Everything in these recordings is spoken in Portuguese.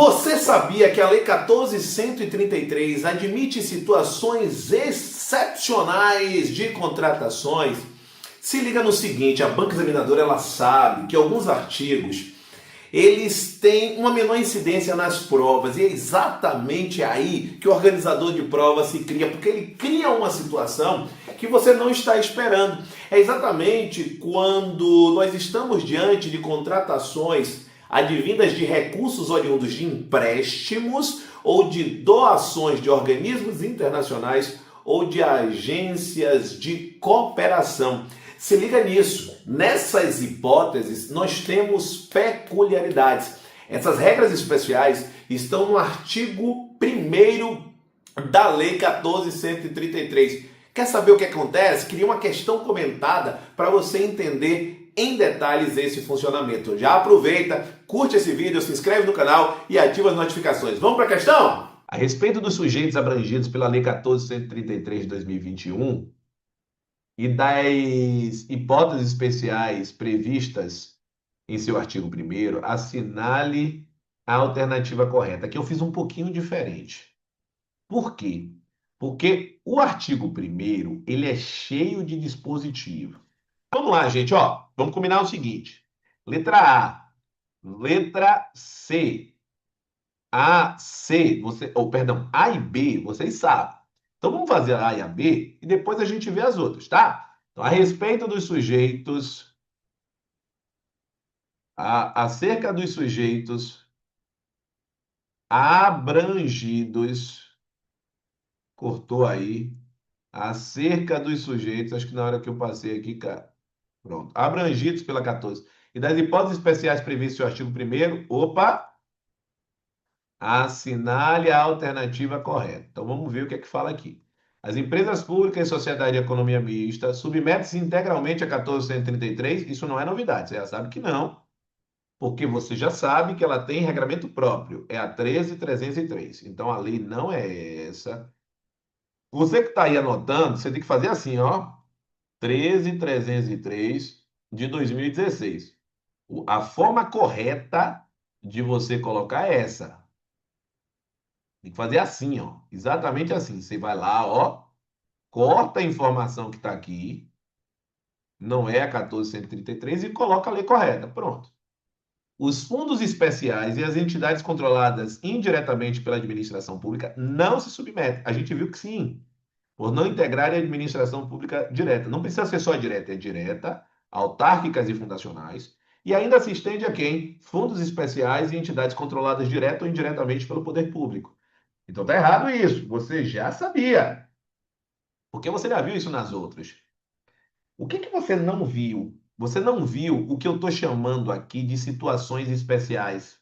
Você sabia que a Lei 14.133 admite situações excepcionais de contratações? Se liga no seguinte, a banca examinadora ela sabe que alguns artigos eles têm uma menor incidência nas provas e é exatamente aí que o organizador de prova se cria, porque ele cria uma situação que você não está esperando. É exatamente quando nós estamos diante de contratações advindas de recursos oriundos de empréstimos ou de doações de organismos internacionais ou de agências de cooperação. Se liga nisso. Nessas hipóteses, nós temos peculiaridades. Essas regras especiais estão no artigo 1º da Lei 14.133. Quer saber o que acontece? Queria uma questão comentada para você entender em detalhes esse funcionamento. Já aproveita, curte esse vídeo, se inscreve no canal e ativa as notificações. Vamos para a questão? A respeito dos sujeitos abrangidos pela Lei 14.133 de 2021, e das hipóteses especiais previstas em seu artigo 1º, assinale a alternativa correta. Aqui eu fiz um pouquinho diferente. Por quê? Porque o artigo 1º, ele é cheio de dispositivo. Vamos lá, gente, ó. Vamos combinar o seguinte. Letra A, letra C. A, C, perdão, A e B, vocês sabem. Então vamos fazer a A e a B e depois a gente vê as outras, tá? Então, a respeito dos sujeitos, acerca dos sujeitos abrangidos, cortou aí, acerca dos sujeitos, acho que na hora que eu passei aqui, cara, pronto, abrangidos pela 14, e das hipóteses especiais previstas no artigo 1º, opa, assinale a alternativa correta. Então vamos ver o que é que fala aqui. As empresas públicas e sociedade de economia mista submetem-se integralmente a 14.133. Isso não é novidade, você já sabe que não, porque você já sabe que ela tem regramento próprio, é a 13.303. Então a lei não é essa. Você que está aí anotando, você tem que fazer assim, ó, 13.303 de 2016. A forma correta de você colocar é essa. Tem que fazer assim, ó. Exatamente assim. Você vai lá, ó, corta a informação que está aqui, não é a 14.133, e coloca a lei correta. Pronto. Os fundos especiais e as entidades controladas indiretamente pela administração pública não se submetem. A gente viu que sim, por não integrar a administração pública direta. Não precisa ser só direta, é direta, autárquicas e fundacionais. E ainda se estende a quem? Fundos especiais e entidades controladas direta ou indiretamente pelo poder público. Então tá errado isso. Você já sabia. Porque você já viu isso nas outras. O que que você não viu? Você não viu o que eu estou chamando aqui de situações especiais.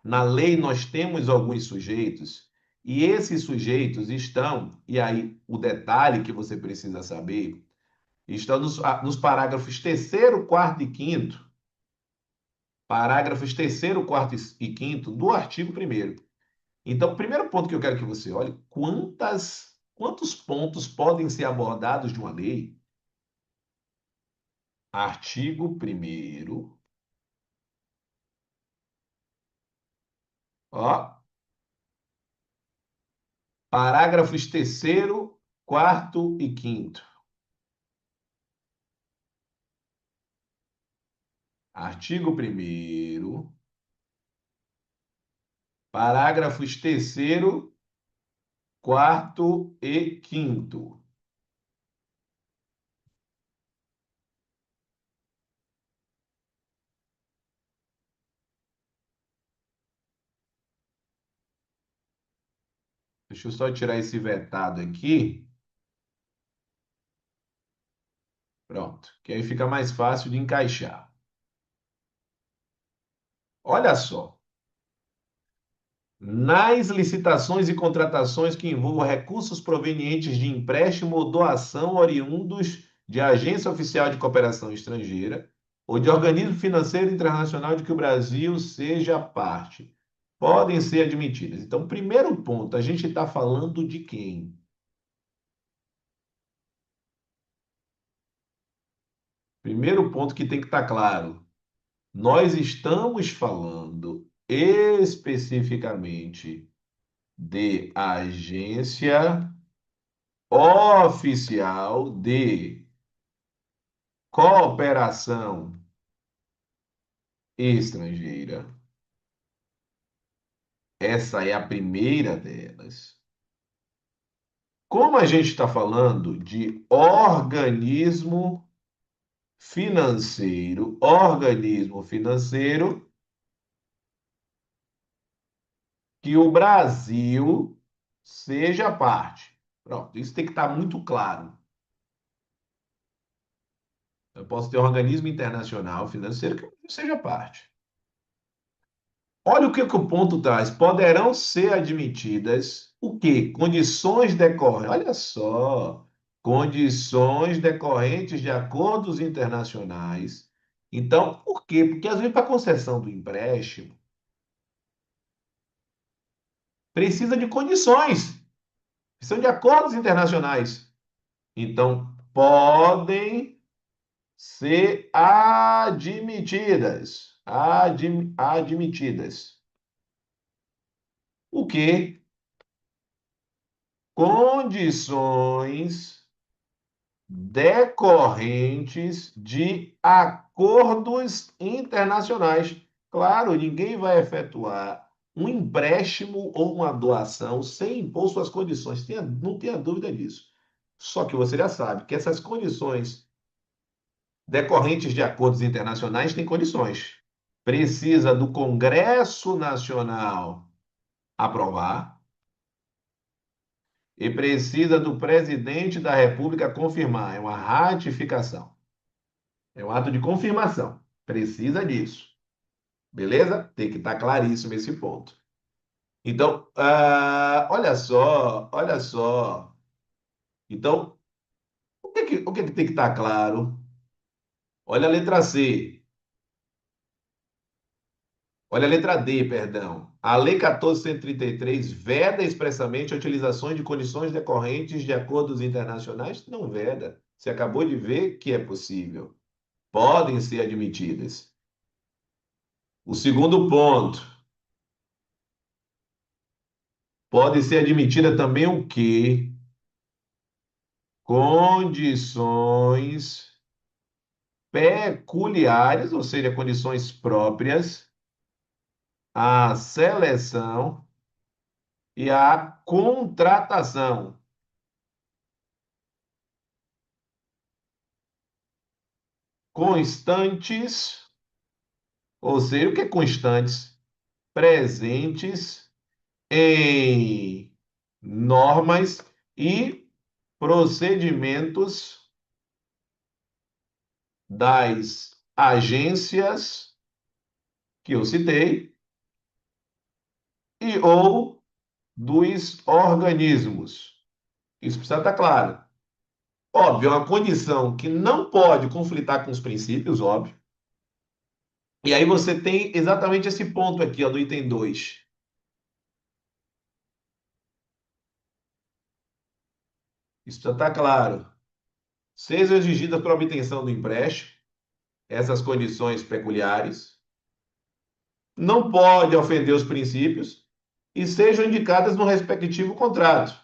Na lei nós temos alguns sujeitos e esses sujeitos estão, e aí o detalhe que você precisa saber, estão nos parágrafos 3º, 4º e 5º, parágrafos 3º, 4º e 5º do artigo 1º. Então, o primeiro ponto que eu quero que você olhe, quantos pontos podem ser abordados de uma lei? Artigo 1º, ó, parágrafos 3º, 4º e 5º. Artigo 1º, parágrafos 3º, 4º e 5º. Deixa eu só tirar esse vetado aqui. Pronto, que aí fica mais fácil de encaixar. Olha só. Nas licitações e contratações que envolvam recursos provenientes de empréstimo ou doação oriundos de agência oficial de cooperação estrangeira ou de organismo financeiro internacional de que o Brasil seja parte, podem ser admitidas. Então, primeiro ponto, a gente está falando de quem? Primeiro ponto que tem que estar claro. Nós estamos falando especificamente de agência oficial de cooperação estrangeira. Essa é a primeira delas. Como a gente está falando de organismo financeiro que o Brasil seja parte. Pronto, isso tem que estar muito claro. Eu posso ter um organismo internacional financeiro que o Brasil seja parte. Olha o que o ponto traz. Poderão ser admitidas o quê? Condições decorrentes. Olha só. Condições decorrentes de acordos internacionais. Então, por quê? Porque às vezes para a concessão do empréstimo precisa de condições. São de acordos internacionais. Então, podem ser admitidas. Admitidas. O quê? Condições decorrentes de acordos internacionais. Claro, ninguém vai efetuar um empréstimo ou uma doação sem impor suas condições. Não tenha dúvida disso. Só que você já sabe que essas condições decorrentes de acordos internacionais têm condições. Precisa do Congresso Nacional aprovar e precisa do presidente da República confirmar. É uma ratificação. É um ato de confirmação. Precisa disso. Beleza? Tem que estar claríssimo esse ponto. Então, olha só, olha só. Então, o que tem que estar claro? Olha a letra C. Olha a letra D, perdão. A Lei 14.133 veda expressamente a utilização de condições decorrentes de acordos internacionais? Não veda. Você acabou de ver que é possível. Podem ser admitidas. O segundo ponto, pode ser admitida também o quê? Condições peculiares, ou seja, condições próprias, à seleção e à contratação. Constantes, ou seja, o que é constantes? Presentes em normas e procedimentos das agências que eu citei e ou dos organismos. Isso precisa estar claro. Óbvio, é uma condição que não pode conflitar com os princípios, óbvio. E aí você tem exatamente esse ponto aqui, ó, do item 2. Isso precisa estar claro. Sejam exigidas para obtenção do empréstimo, essas condições peculiares, não pode ofender os princípios e sejam indicadas no respectivo contrato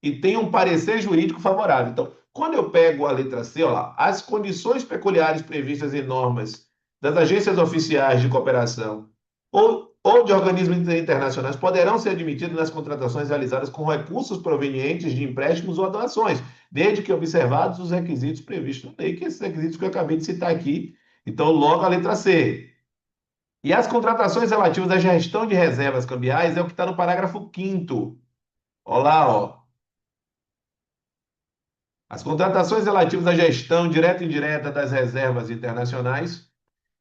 e tenham um parecer jurídico favorável. Então, quando eu pego a letra C, ó lá, as condições peculiares previstas em normas das agências oficiais de cooperação ou de organismos internacionais poderão ser admitidas nas contratações realizadas com recursos provenientes de empréstimos ou doações, desde que observados os requisitos previstos na lei, que esses requisitos que eu acabei de citar aqui. Então, logo a letra C. E as contratações relativas à gestão de reservas cambiais é o que está no parágrafo 5º. Olha lá, ó. As contratações relativas à gestão direta e indireta das reservas internacionais,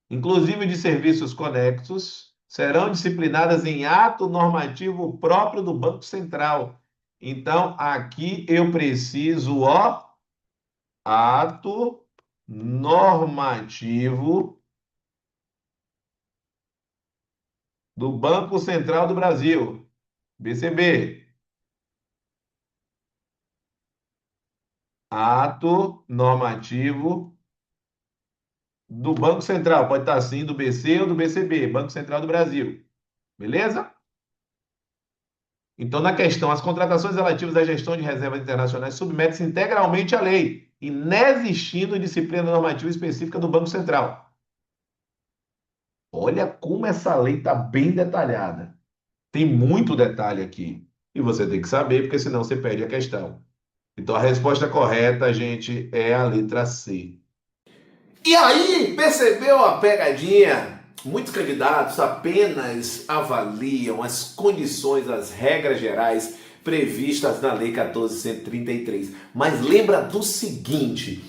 inclusive de serviços conexos, serão disciplinadas em ato normativo próprio do Banco Central. Então, aqui eu preciso, ó, ato normativo do Banco Central do Brasil, BCB. Ato normativo do Banco Central, pode estar assim do BC ou do BCB, Banco Central do Brasil. Beleza? Então, na questão, as contratações relativas à gestão de reservas internacionais submetem-se integralmente à lei, inexistindo disciplina normativa específica do Banco Central. Olha como essa lei está bem detalhada. Tem muito detalhe aqui. E você tem que saber, porque senão você perde a questão. Então, a resposta correta, gente, é a letra C. E aí, percebeu a pegadinha? Muitos candidatos apenas avaliam as condições, as regras gerais previstas na Lei 14.133. Mas lembra do seguinte: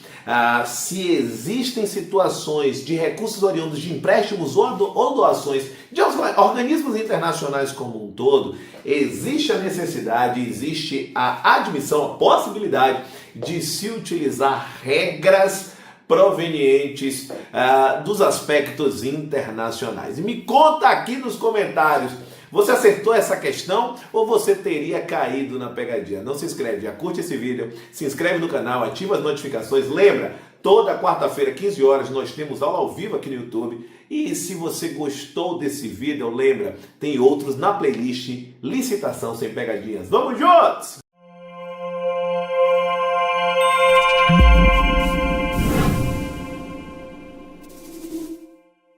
se existem situações de recursos oriundos de empréstimos ou doações de organismos internacionais como um todo, existe a necessidade, existe a admissão, a possibilidade de se utilizar regras provenientes dos aspectos internacionais. E me conta aqui nos comentários, você acertou essa questão ou você teria caído na pegadinha? Não se inscreve, já curte esse vídeo, se inscreve no canal, ativa as notificações, lembra, toda quarta-feira, 15 horas, nós temos aula ao vivo aqui no YouTube. E se você gostou desse vídeo, lembra, tem outros na playlist Licitação Sem Pegadinhas. Vamos juntos!